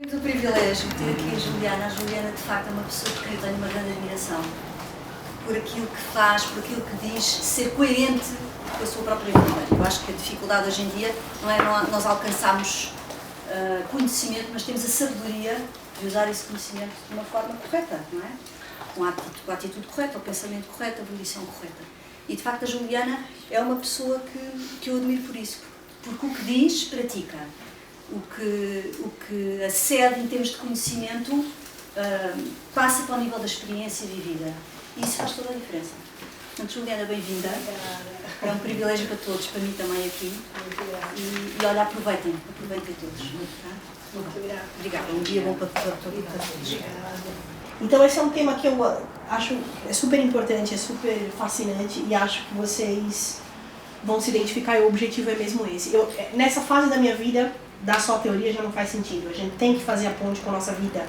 Muito privilégio ter aqui a Juliana. A Juliana, de facto, é uma pessoa por quem eu tenho uma grande admiração. Por aquilo que faz, por aquilo que diz, ser coerente com a sua própria vida. Eu acho que a dificuldade hoje em dia não é nós alcançarmos conhecimento, mas temos a sabedoria de usar esse conhecimento de uma forma correta, não é? Com a atitude correta, o pensamento correto, a volição correta. E, de facto, a Juliana é uma pessoa que eu admiro por isso. Porque o que diz, pratica. O que acede em termos de conhecimento passa para o nível da experiência vivida. E isso faz toda a diferença. Portanto, Juliana, bem-vinda. É um privilégio para todos, para mim também aqui. E olha, aproveitem todos. Muito obrigada. Um dia bom para todos. Então esse é um tema que eu acho super importante, é super fascinante e acho que vocês vão se identificar e o objetivo é mesmo esse. Nessa fase da minha vida, dar só teoria já não faz sentido. A gente tem que fazer a ponte com a nossa vida.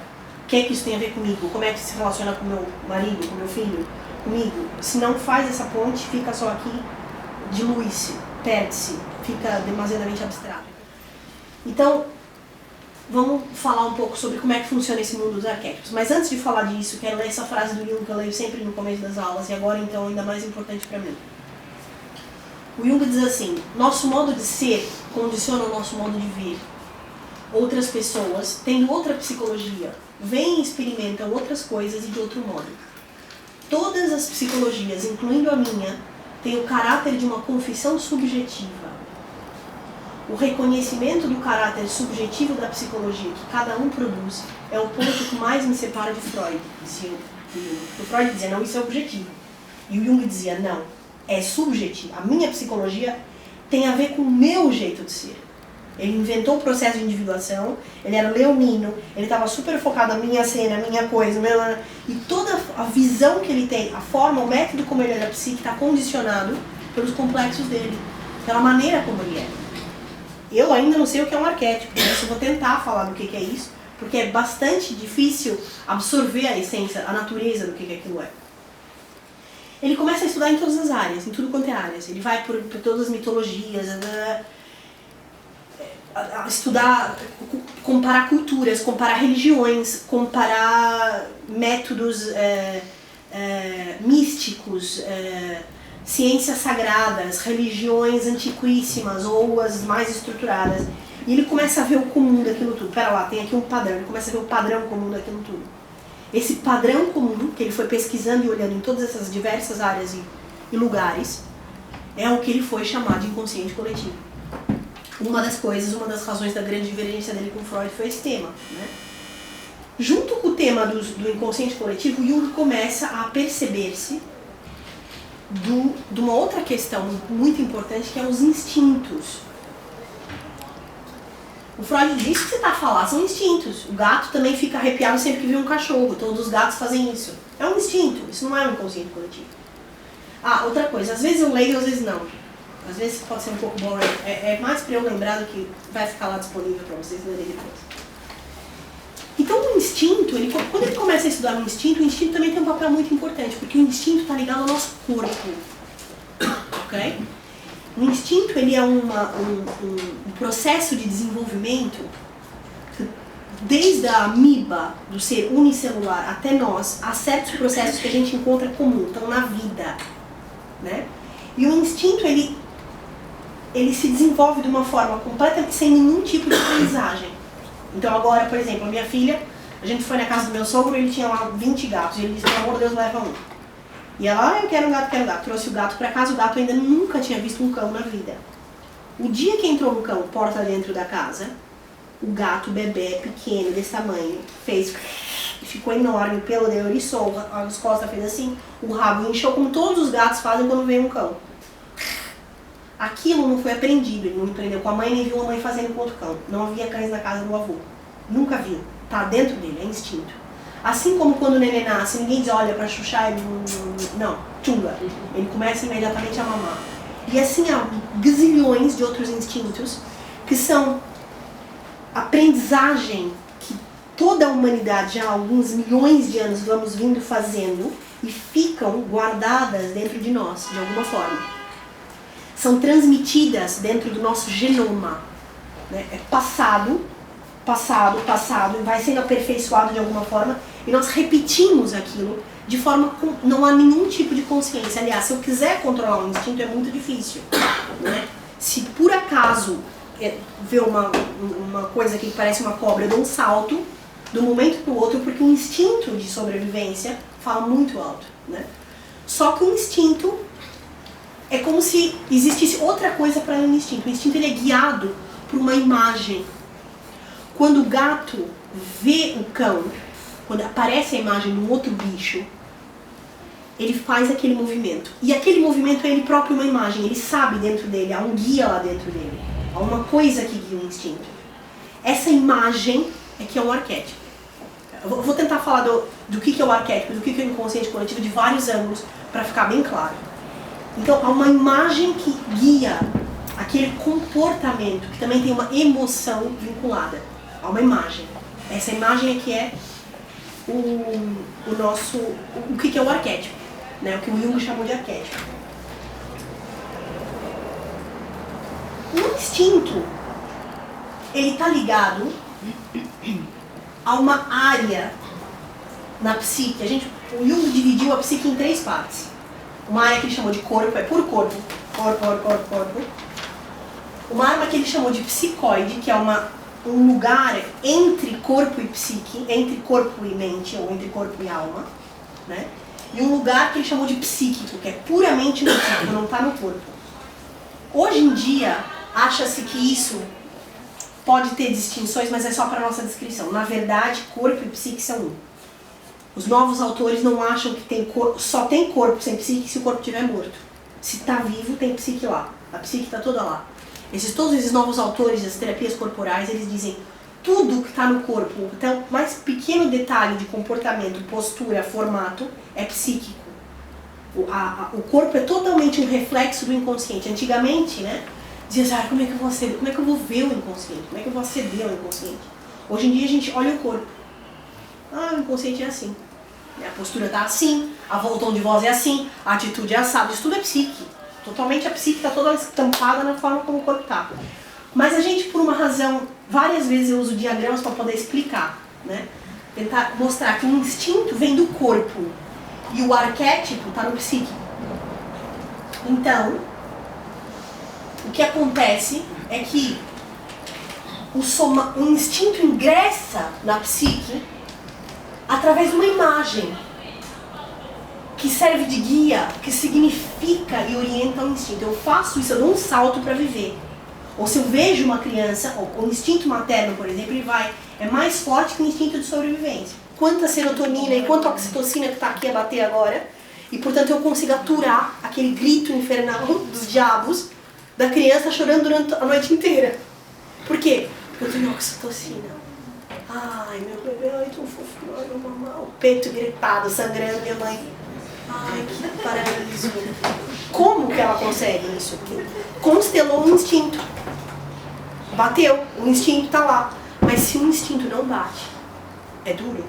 O que é que isso tem a ver comigo? Como é que se relaciona com meu marido, com meu filho, comigo? Se não faz essa ponte, fica só aqui, dilui-se, perde-se, fica demasiadamente abstrato. Então, vamos falar um pouco sobre como é que funciona esse mundo dos arquétipos. Mas antes de falar disso, quero ler essa frase do Jung que eu leio sempre no começo das aulas e agora então ainda mais importante para mim. O Jung diz assim: nosso modo de ser condiciona o nosso modo de ver. Outras pessoas, tendo outra psicologia, veem e experimentam outras coisas e de outro modo. Todas as psicologias, incluindo a minha, têm o caráter de uma confissão subjetiva. O reconhecimento do caráter subjetivo da psicologia que cada um produz é o ponto que mais me separa de Freud, dizia o Jung. O Freud dizia, não, isso é objetivo. E o Jung dizia, não, é subjetivo. A minha psicologia tem a ver com o meu jeito de ser. Ele inventou o processo de individuação, ele era leonino, ele estava super focado na minha cena, na minha coisa, e toda a visão que ele tem, a forma, o método como ele era psíquico está condicionado pelos complexos dele, pela maneira como ele é. Eu ainda não sei o que é um arquétipo, mas eu vou tentar falar do que é isso, porque é bastante difícil absorver a essência, a natureza do que aquilo é. Ele começa a estudar em todas as áreas, em tudo quanto é áreas. Ele vai por todas as mitologias, a estudar, comparar culturas, comparar religiões, comparar métodos místicos, ciências sagradas, religiões antiquíssimas ou as mais estruturadas. E ele começa a ver o comum daquilo tudo. Pera lá, tem aqui um padrão. Ele começa a ver o padrão comum daquilo tudo. Esse padrão comum, que ele foi pesquisando e olhando em todas essas diversas áreas e lugares, é o que ele foi chamar de inconsciente coletivo. Uma das coisas, uma das razões da grande divergência dele com Freud foi esse tema, né? Junto com o tema do inconsciente coletivo, Jung começa a perceber-se de uma outra questão muito importante, que é os instintos. O Freud diz que você está a falar, são instintos. O gato também fica arrepiado sempre que vê um cachorro. Todos os gatos fazem isso. É um instinto, isso não é um inconsciente coletivo. Ah, outra coisa, às vezes eu leio, às vezes não. Às vezes pode ser um pouco boring. É mais para eu lembrar do que vai ficar lá disponível para vocês lerem depois. Então o instinto, quando ele começa a estudar o instinto também tem um papel muito importante, porque o instinto está ligado ao nosso corpo. Ok? O instinto ele é um processo de desenvolvimento que, desde a amiba, do ser unicelular até nós, há certos processos que a gente encontra comum, estão na vida. Né? E o instinto ele se desenvolve de uma forma completamente sem nenhum tipo de aprendizagem. Então agora, por exemplo, a minha filha, a gente foi na casa do meu sogro e ele tinha lá 20 gatos. E ele disse, pelo amor de Deus, leva um. E ela, eu quero um gato, quero um gato. Trouxe o gato para casa, o gato ainda nunca tinha visto um cão na vida. O dia que entrou um cão, porta dentro da casa, o gato, bebê, pequeno, desse tamanho, fez... ficou enorme, o pelo dele eriçou, as costas fez assim, o rabo inchou, como todos os gatos fazem quando vem um cão. Aquilo não foi aprendido, ele não aprendeu com a mãe, nem viu a mãe fazendo com outro cão. Não havia cães na casa do avô. Nunca viu. Tá dentro dele, é instinto. Assim como quando o neném nasce, ninguém diz, olha, pra chuchar, ele não, tchunga. Ele começa imediatamente a mamar. E assim há gazilhões de outros instintos que são aprendizagem que toda a humanidade já há alguns milhões de anos vamos vindo fazendo e ficam guardadas dentro de nós, de alguma forma. São transmitidas dentro do nosso genoma. Né? É passado passado, e vai sendo aperfeiçoado de alguma forma, e nós repetimos aquilo de forma que não há nenhum tipo de consciência. Aliás, se eu quiser controlar um instinto é muito difícil, né? Se por acaso ver uma coisa que parece uma cobra, eu dou um salto de um momento para o outro, porque o instinto de sobrevivência fala muito alto, né? Só que o instinto é como se existisse outra coisa para além do instinto. O instinto ele é guiado por uma imagem. Quando o gato vê o cão, quando aparece a imagem de um outro bicho, ele faz aquele movimento. E aquele movimento é ele próprio uma imagem. Ele sabe dentro dele, há um guia lá dentro dele. Há uma coisa que guia o instinto. Essa imagem é que é um arquétipo. Eu vou tentar falar do que é o arquétipo, do que é o inconsciente coletivo de vários ângulos, para ficar bem claro. Então, há uma imagem que guia aquele comportamento, que também tem uma emoção vinculada. Há uma imagem. Essa imagem é que é o que é o arquétipo, né? O que o Jung chamou de arquétipo. O instinto, ele está ligado a uma área na psique. O Jung dividiu a psique em 3 partes. Uma área que ele chamou de corpo, é puro corpo. Corpo. Uma área que ele chamou de psicoide, que é um lugar entre corpo e psique, entre corpo e mente, ou entre corpo e alma, né? E um lugar que ele chamou de psíquico, que é puramente no psíquico, não está no corpo. Hoje em dia, acha-se que isso pode ter distinções, mas é só para nossa descrição. Na verdade, corpo e psique são um. Os novos autores não acham que só tem corpo sem psique se o corpo estiver morto. Se está vivo, tem psique lá. A psique está toda lá. Todos esses novos autores das terapias corporais, eles dizem tudo que está no corpo, até o mais pequeno detalhe de comportamento, postura, formato, é psíquico. O corpo é totalmente um reflexo do inconsciente. Antigamente, né, dizia assim, como é que eu vou ver o inconsciente? Como é que eu vou aceder ao inconsciente? Hoje em dia a gente olha o corpo. O inconsciente é assim. A postura está assim, o tom de voz é assim, a atitude é assada. Isso tudo é psique. Totalmente a psique está toda estampada na forma como o corpo está. Mas a gente, por uma razão, várias vezes eu uso diagramas para poder explicar, né? Tentar mostrar que o instinto vem do corpo e o arquétipo está no psíquico. Então, o que acontece é que o instinto ingressa na psique através de uma imagem que serve de guia, que significa e orienta o instinto. Eu faço isso, eu dou um salto para viver. Ou se eu vejo uma criança, o instinto materno, por exemplo, é mais forte que o instinto de sobrevivência. Quanta serotonina e quanta oxitocina que está aqui a bater agora, e portanto eu consigo aturar aquele grito infernal dos diabos da criança chorando durante a noite inteira. Por quê? Porque eu tenho oxitocina. Ai, meu bebê, ai, tão fofinho, ai, meu mamãe, o peito gritado, sangrando, minha mãe. Ai, que paraíso. Como que ela consegue isso? Constelou um instinto. Bateu, o instinto está lá. Mas se o instinto não bate, é duro.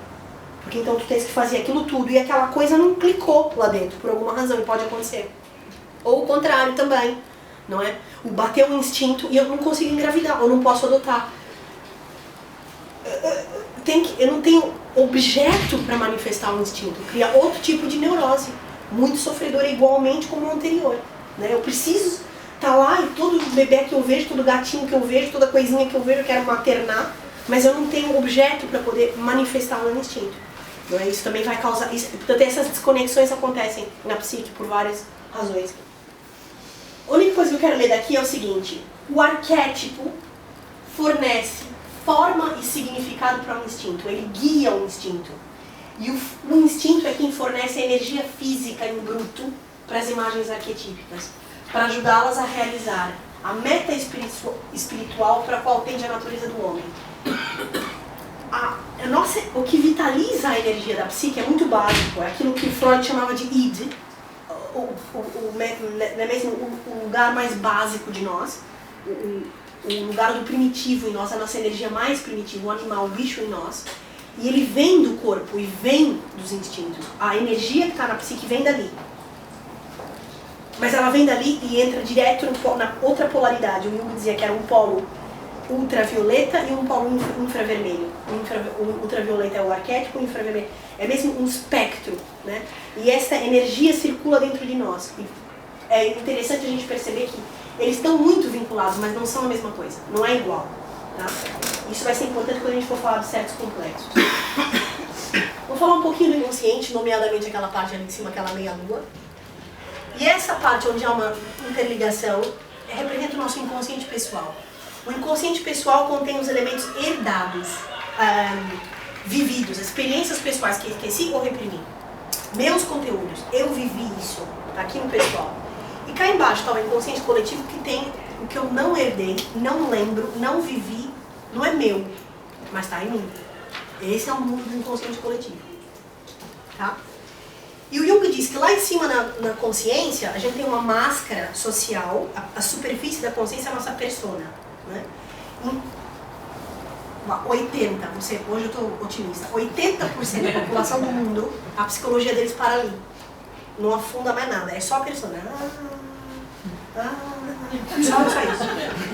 Porque então tu tens que fazer aquilo tudo e aquela coisa não clicou lá dentro, por alguma razão, e pode acontecer. Ou o contrário também, não é? Bateu um instinto e eu não consigo engravidar, ou não posso adotar. Eu não tenho objeto para manifestar um instinto, cria outro tipo de neurose, muito sofredora igualmente como o anterior, né? Eu preciso estar lá e todo bebê que eu vejo, todo gatinho que eu vejo, toda coisinha que eu vejo, eu quero maternar, mas eu não tenho objeto para poder manifestar o meu instinto. Não é? Isso também vai causar... Portanto, essas desconexões acontecem na psique por várias razões. A única coisa que eu quero ler daqui é o seguinte: o arquétipo fornece forma e significado para um instinto, ele guia o instinto. E o instinto é quem fornece a energia física em bruto para as imagens arquetípicas, para ajudá-las a realizar a meta espiritual para a qual tende a natureza do homem. O que vitaliza a energia da psique é muito básico, é aquilo que Freud chamava de id, o lugar mais básico de nós, o lugar do primitivo em nós, a nossa energia mais primitiva, o animal, o bicho em nós. E ele vem do corpo e vem dos instintos. A energia que está na psique vem dali. Mas ela vem dali e entra direto na outra polaridade. O Jung dizia que era um polo ultravioleta e um polo infravermelho. O ultravioleta é o arquétipo, o infravermelho é mesmo um espectro, né? E essa energia circula dentro de nós. E é interessante a gente perceber que eles estão muito vinculados, mas não são a mesma coisa, não é igual. Tá? Isso vai ser importante quando a gente for falar de certos complexos. Vou falar um pouquinho do inconsciente, nomeadamente aquela parte ali em cima, aquela meia-lua. E essa parte onde há uma interligação representa o nosso inconsciente pessoal. O inconsciente pessoal contém os elementos herdados, vividos, experiências pessoais que esqueci ou reprimi. Meus conteúdos, eu vivi isso, tá aqui no pessoal. E cá embaixo está o inconsciente coletivo que tem o que eu não herdei, não lembro, não vivi, não é meu, mas está em mim. Esse é o mundo do inconsciente coletivo. Tá? E o Jung diz que lá em cima na consciência, a gente tem uma máscara social, a superfície da consciência é a nossa persona. Né? 80, hoje eu estou otimista, 80% da população do mundo, a psicologia deles para ali. Não afunda mais nada, é só a persona. Só isso.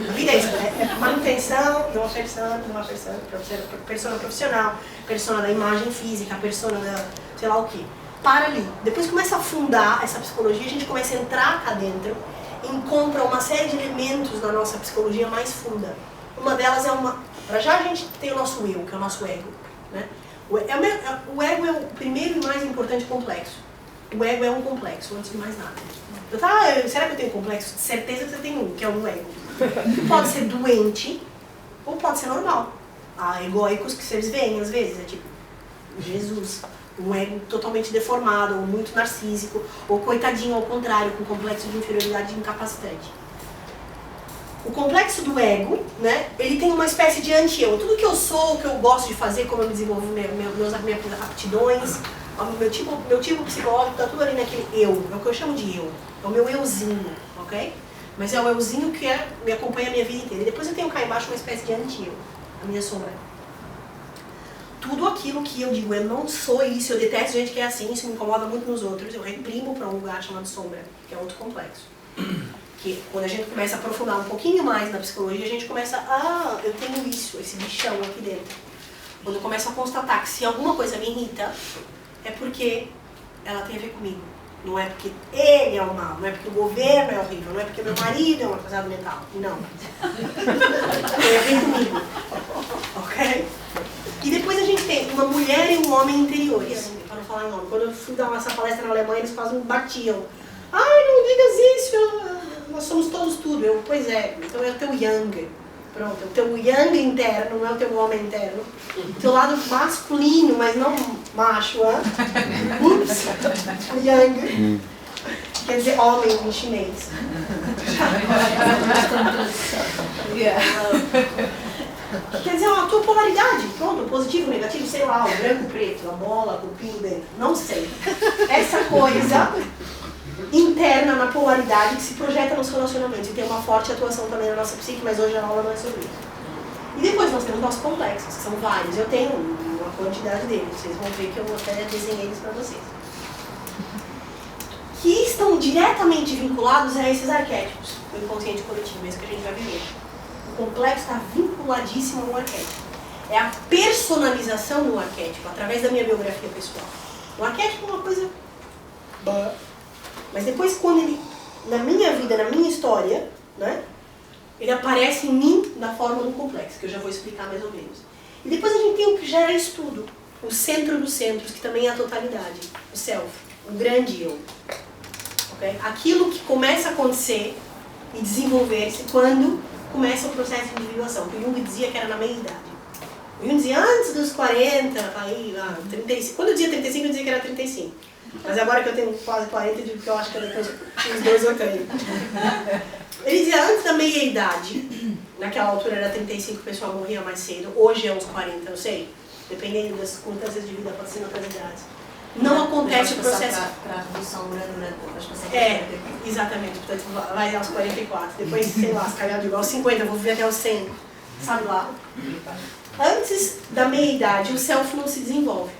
A vida é isso, é manutenção de uma persona profissional, persona da imagem física, persona da sei lá o que. Para ali. Depois começa a afundar essa psicologia, a gente começa a entrar cá dentro e encontra uma série de elementos da nossa psicologia mais funda. Uma delas é para já a gente tem o nosso eu, que é o nosso ego. Né? O ego é o primeiro e mais importante complexo. O ego é um complexo, antes de mais nada. Será que eu tenho complexo? Certeza que você tem um, que é o ego. Pode ser doente ou pode ser normal. Há egóicos que vocês veem às vezes, é tipo Jesus. Um ego totalmente deformado, ou muito narcísico, ou coitadinho ao contrário, com complexo de inferioridade e incapacitante. O complexo do ego, né, ele tem uma espécie de anti-eu. Tudo que eu sou, o que eu gosto de fazer, como eu me desenvolvo, minhas aptidões, meu tipo psicológico, está tudo ali naquele eu. É o que eu chamo de eu. É o meu euzinho, ok? Mas é o euzinho que me acompanha a minha vida inteira. E depois eu tenho cá embaixo uma espécie de anti-eu, a minha sombra. Tudo aquilo que eu digo, eu não sou isso, eu detesto gente que é assim, isso me incomoda muito nos outros, eu reprimo para um lugar chamado sombra, que é outro complexo. Que quando a gente começa a aprofundar um pouquinho mais na psicologia, a gente começa, eu tenho isso, esse bichão aqui dentro. Quando eu começo a constatar que se alguma coisa me irrita, é porque ela tem a ver comigo. Não é porque ele é o mal, não é porque o governo é horrível, não é porque meu marido é um atrasado mental. Não. Tem a ver comigo. Ok? E depois a gente tem uma mulher e um homem interiores. Para não falar em nome. Quando eu fui dar essa palestra na Alemanha, eles quase me batiam. Ai, não digas isso, nós somos todos tudo. Pois é, então é o teu yang. Pronto, o teu yang interno, não é o teu homem interno. O teu lado masculino, mas não macho, Ups, o yang. Quer dizer homem em chinês. Quer dizer, a tua polaridade, pronto, positivo, negativo, sei lá, o branco, o preto, a bola, o pino dentro, não sei. Essa coisa interna na polaridade que se projeta nos relacionamentos e tem uma forte atuação também na nossa psique, mas hoje a aula não é sobre isso. E depois nós temos nossos complexos, que são vários, eu tenho uma quantidade deles, vocês vão ver que eu até desenhei eles para vocês. Que estão diretamente vinculados a esses arquétipos do inconsciente coletivo, isso que a gente vai viver. O complexo está vinculadíssimo ao arquétipo. É a personalização do arquétipo, através da minha biografia pessoal. O arquétipo é uma coisa... Mas depois, quando ele, na minha vida, na minha história, né, ele aparece em mim na forma do complexo, que eu já vou explicar mais ou menos. E depois a gente tem o que gera estudo, o centro dos centros, que também é a totalidade, o self, o grande eu. Okay? Aquilo que começa a acontecer e desenvolver-se quando começa o processo de individuação, que o Jung dizia que era na meia-idade. O Jung dizia antes dos 40, aí, 35. Quando eu dizia 35, eu dizia que era 35. Mas agora que eu tenho quase 40, eu digo que eu acho que é depois uns 2 ou 3. Ele dizia antes da meia-idade, naquela altura era 35, o pessoal morria mais cedo, hoje é uns 40, eu sei, dependendo das circunstâncias de vida, pode ser em outras idades. Não acontece o processo... Para a revolução duradoura, exatamente, portanto vai aos 44, depois, sei lá, se calhar eu digo aos 50, eu vou viver até aos 100, sabe lá? Antes da meia-idade, o self não se desenvolve.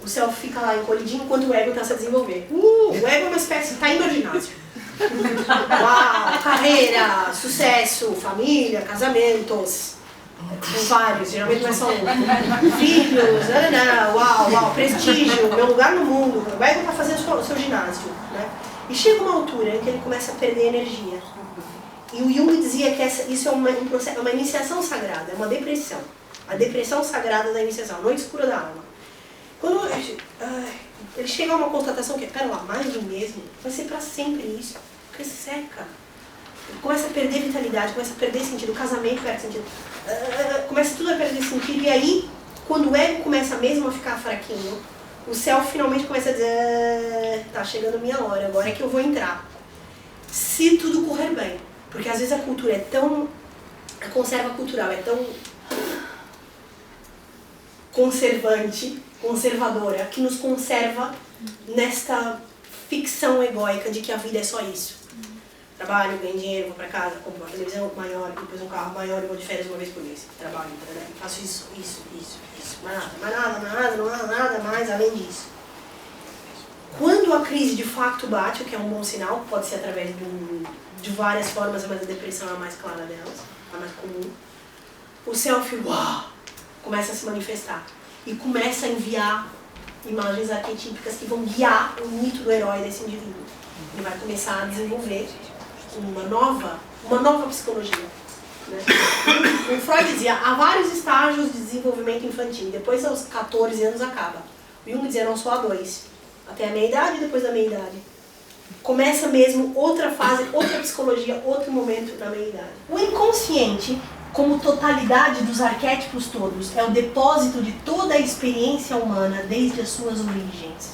O self fica lá encolhidinho enquanto o ego está se desenvolvendo. O ego é uma espécie, está indo ao ginásio. Uau, carreira, sucesso, família, casamentos. Com vários, geralmente não é só um. Filhos, uau, prestígio, meu lugar no mundo. Vai tentar fazer o seu ginásio, né? E chega uma altura em que ele começa a perder energia. E o Jung dizia que isso é um processo, uma iniciação sagrada, é uma depressão. A depressão sagrada da iniciação, a noite escura da alma. Quando ele chega a uma constatação que é, pera lá, mais do mesmo, vai ser para sempre isso, porque seca. Ele começa a perder vitalidade, começa a perder sentido, o casamento perde sentido, começa tudo a perder sentido, e aí, quando o ego começa mesmo a ficar fraquinho, o self finalmente começa a dizer, tá chegando a minha hora, agora é que eu vou entrar. Se tudo correr bem, porque às vezes a cultura é tão, a conserva cultural é tão conservadora, que nos conserva nesta ficção egóica de que a vida é só isso. Trabalho, ganho dinheiro, vou pra casa, compro uma televisão maior, depois um carro maior e vou de férias uma vez por mês. Trabalho, faço isso. Mais nada mais além disso. Quando a crise de facto bate, o que é um bom sinal, pode ser através de várias formas, mas a depressão é a mais clara delas, a mais comum, o self, começa a se manifestar e começa a enviar imagens arquetípicas que vão guiar o mito do herói desse indivíduo. Ele vai começar a desenvolver uma nova psicologia. Né? O Freud dizia, há vários estágios de desenvolvimento infantil, depois aos 14 anos acaba. O Jung dizia, não, só há 2, até a meia-idade e depois da meia-idade. Começa mesmo outra fase, outra psicologia, outro momento na meia-idade. O inconsciente, como totalidade dos arquétipos todos, é o depósito de toda a experiência humana desde as suas origens.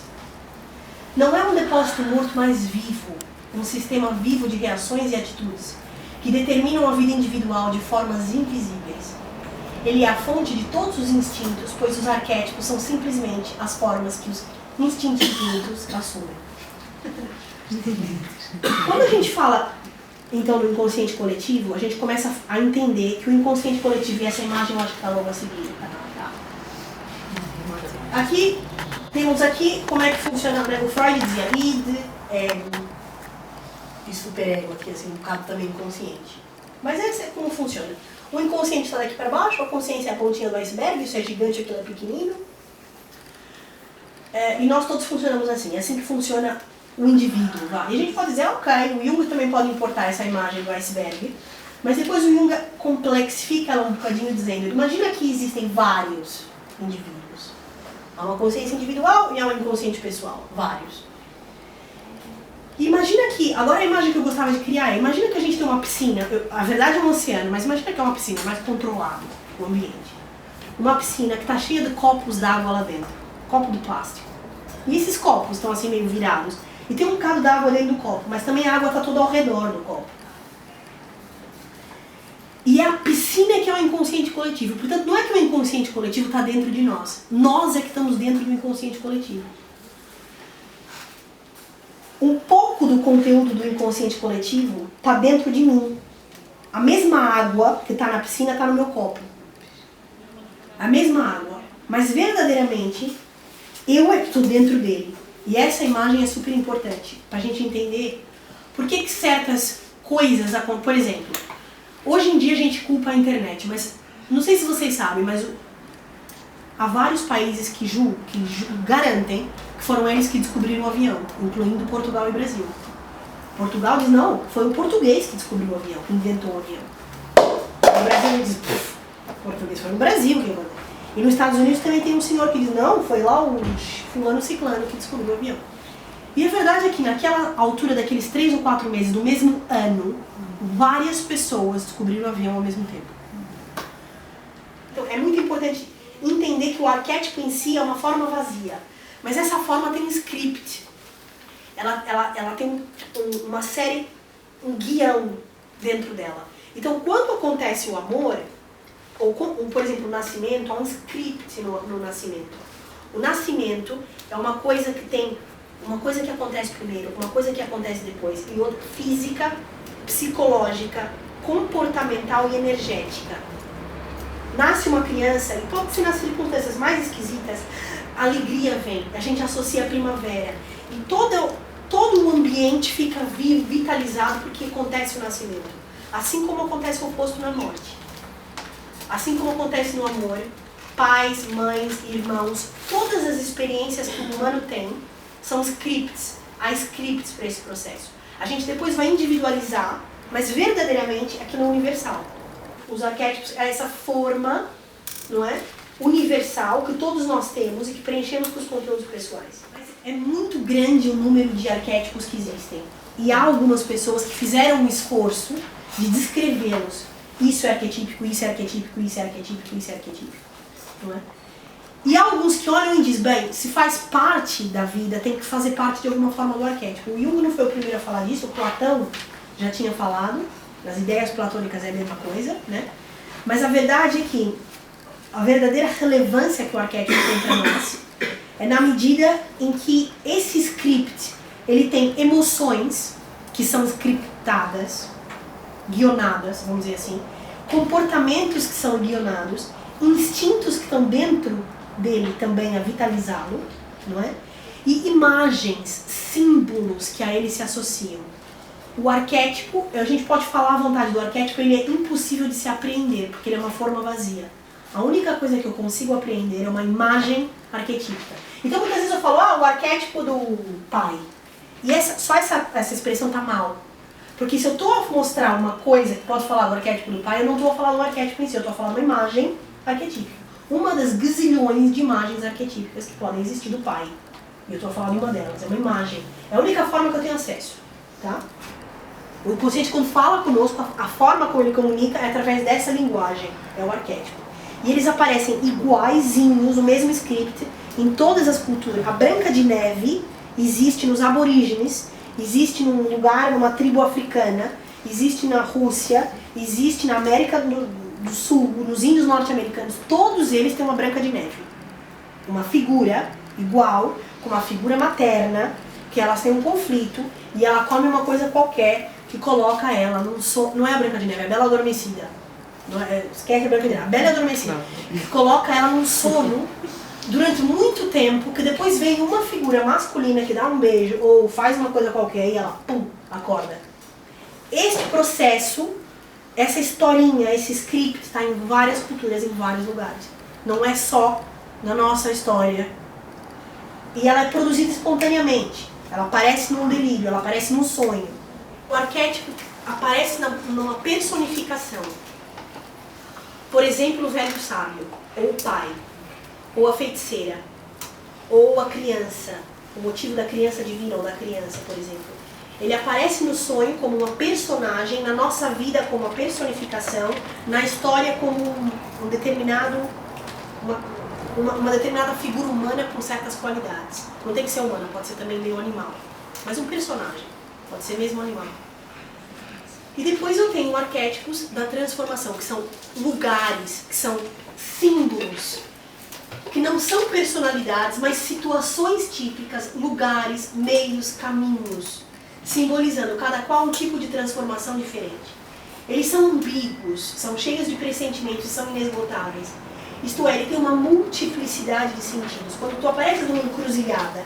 Não é um depósito morto, mas vivo, um sistema vivo de reações e atitudes que determinam a vida individual de formas invisíveis. Ele é a fonte de todos os instintos, pois os arquétipos são simplesmente as formas que os instintos assumem. Quando a gente fala, então, do inconsciente coletivo, a gente começa a entender que o inconsciente coletivo, e essa imagem eu acho que está logo a seguir. Aqui, temos aqui como é que funciona, né? O Freud dizia id, ego e superego, aqui assim, um bocado também inconsciente. Mas esse é como funciona. O inconsciente está daqui para baixo, a consciência é a pontinha do iceberg, isso é gigante, aquilo é pequenino. E nós todos funcionamos assim, é assim que funciona o indivíduo. Vai. E a gente pode dizer, ok, o Jung também pode importar essa imagem do iceberg, mas depois o Jung complexifica ela um bocadinho dizendo, imagina que existem vários indivíduos. Há uma consciência individual e há um inconsciente pessoal, vários. E imagina que, agora a imagem que eu gostava de criar é, imagina que a gente tem uma piscina, a verdade é um oceano, mas imagina que é uma piscina mais controlada, o ambiente. Uma piscina que está cheia de copos d'água lá dentro, copo de plástico. E esses copos estão assim meio virados. E tem um bocado d'água dentro do copo, mas também a água está toda ao redor do copo. E é a piscina que é o inconsciente coletivo. Portanto, não é que o inconsciente coletivo está dentro de nós. Nós é que estamos dentro do inconsciente coletivo. Um pouco do conteúdo do inconsciente coletivo está dentro de mim. A mesma água que está na piscina está no meu copo. A mesma água. Mas verdadeiramente, eu é que estou dentro dele. E essa imagem é super importante para a gente entender por que certas coisas acontecem. Por exemplo, hoje em dia a gente culpa a internet, mas não sei se vocês sabem, mas há vários países que garantem que foram eles que descobriram o avião, incluindo Portugal e Brasil. Portugal diz, não, foi o português que descobriu o avião, que inventou o avião. O Brasil diz, o português foi no Brasil que inventou. E nos Estados Unidos também tem um senhor que diz, não, foi lá o fulano ciclano que descobriu o avião. E a verdade é que naquela altura daqueles 3 ou 4 meses do mesmo ano, várias pessoas descobriram o avião ao mesmo tempo. Então é muito importante entender que o arquétipo em si é uma forma vazia. Mas essa forma tem um script. Ela tem uma série, um guião dentro dela. Então quando acontece o amor, ou por exemplo o nascimento, há um script no nascimento. O nascimento é uma coisa que tem, uma coisa que acontece primeiro, uma coisa que acontece depois, e outra física, psicológica, comportamental e energética. Nasce uma criança, e pode ser nas circunstâncias mais esquisitas, a alegria vem, a gente associa a primavera. E todo o ambiente fica vivo, vitalizado, porque acontece o nascimento. Assim como acontece o oposto na morte. assim como acontece no amor, pais, mães, irmãos, todas as experiências que o humano tem são scripts, há scripts para esse processo. A gente depois vai individualizar, mas verdadeiramente aquilo é universal. Os arquétipos é essa forma, não é? Universal que todos nós temos e que preenchemos com os conteúdos pessoais. Mas é muito grande o número de arquétipos que existem. E há algumas pessoas que fizeram um esforço de descrevê-los. Isso é arquetípico, isso é arquetípico, isso é arquetípico, isso é arquetípico. Não é? E há alguns que olham e dizem, bem, se faz parte da vida, tem que fazer parte de alguma forma do arquétipo. O Jung não foi o primeiro a falar disso, o Platão já tinha falado, nas ideias platônicas é a mesma coisa, né? Mas a verdade é que a verdadeira relevância que o arquétipo tem para nós é na medida em que esse script, ele tem emoções que são scriptadas, guionadas, vamos dizer assim, comportamentos que são guionados, instintos que estão dentro dele também a vitalizá-lo, não é? E imagens, símbolos que a ele se associam. O arquétipo, a gente pode falar à vontade do arquétipo, ele é impossível de se apreender, porque ele é uma forma vazia. A única coisa que eu consigo apreender é uma imagem arquetípica. Então muitas vezes eu falo, o arquétipo do pai. E só essa expressão tá mal. Porque se eu estou a mostrar uma coisa que pode falar do arquétipo do pai, eu não estou a falar do arquétipo em si, eu estou a falar de uma imagem arquetípica. Uma das gazilhões de imagens arquetípicas que podem existir do pai. E eu estou a falar de uma delas, é uma imagem. É a única forma que eu tenho acesso. Tá? O inconsciente, quando fala conosco, a forma como ele comunica é através dessa linguagem, é o arquétipo. E eles aparecem iguaizinhos, o mesmo script, em todas as culturas. A Branca de Neve existe nos aborígenes, existe num lugar, numa tribo africana, existe na Rússia, existe na América do Sul, nos índios norte-americanos. Todos eles têm uma Branca de Neve. Uma figura igual, com uma figura materna, que elas têm um conflito, e ela come uma coisa qualquer que coloca ela num sono. Não é a Branca de Neve, é a Bela Adormecida. Não é, esquece a Branca de Neve, a Bela Adormecida. Que coloca ela num sono durante muito tempo, que depois vem uma figura masculina que dá um beijo ou faz uma coisa qualquer e ela, pum, acorda. Este processo, essa historinha, esse script está em várias culturas, em vários lugares. Não é só na nossa história. E ela é produzida espontaneamente. Ela aparece num delírio, ela aparece num sonho. O arquétipo aparece numa personificação. Por exemplo, o velho sábio, ou o pai, ou a feiticeira, ou a criança, o motivo da criança divina ou da criança, por exemplo. Ele aparece no sonho como uma personagem, na nossa vida como uma personificação, na história como uma determinada figura humana com certas qualidades. Não tem que ser humana, pode ser também meio animal. Mas um personagem, pode ser mesmo um animal. E depois eu tenho arquétipos da transformação, que são lugares, que são símbolos, que não são personalidades, mas situações típicas, lugares, meios, caminhos, simbolizando cada qual um tipo de transformação diferente. Eles são ambíguos, são cheios de pressentimentos, são inesgotáveis. Isto é, ele tem uma multiplicidade de sentidos. Quando tu aparece numa encruzilhada,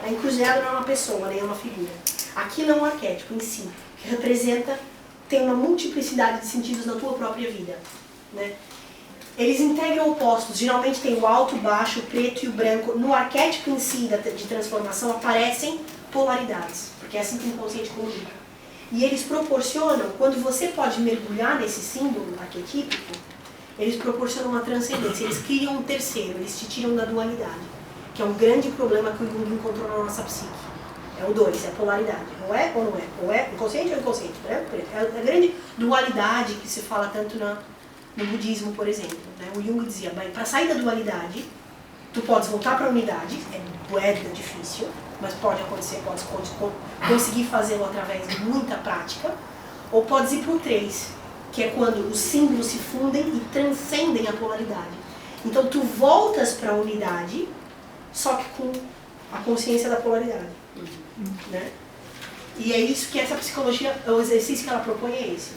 a encruzilhada não é uma pessoa, nem é uma figura. Aquilo é um arquétipo em si, que representa, tem uma multiplicidade de sentidos na tua própria vida. Né? Eles integram opostos, geralmente tem o alto, o baixo, o preto e o branco. No arquétipo em si de transformação aparecem polaridades, porque é assim que o inconsciente comunica. E eles proporcionam, quando você pode mergulhar nesse símbolo arquetípico, eles proporcionam uma transcendência, eles criam um terceiro, eles te tiram da dualidade, que é um grande problema que o Jung encontrou na nossa psique. É o 2, é a polaridade. Ou é ou não é? Ou é inconsciente ou inconsciente? É a grande dualidade que se fala tanto no budismo, por exemplo. Né? O Jung dizia, bem, para sair da dualidade, tu podes voltar para a unidade, é difícil, mas pode acontecer, pode conseguir fazê-lo através de muita prática, ou podes ir para o 3, que é quando os símbolos se fundem e transcendem a polaridade. Então tu voltas para a unidade, só que com a consciência da polaridade. Né? E é isso que essa psicologia, o exercício que ela propõe é esse.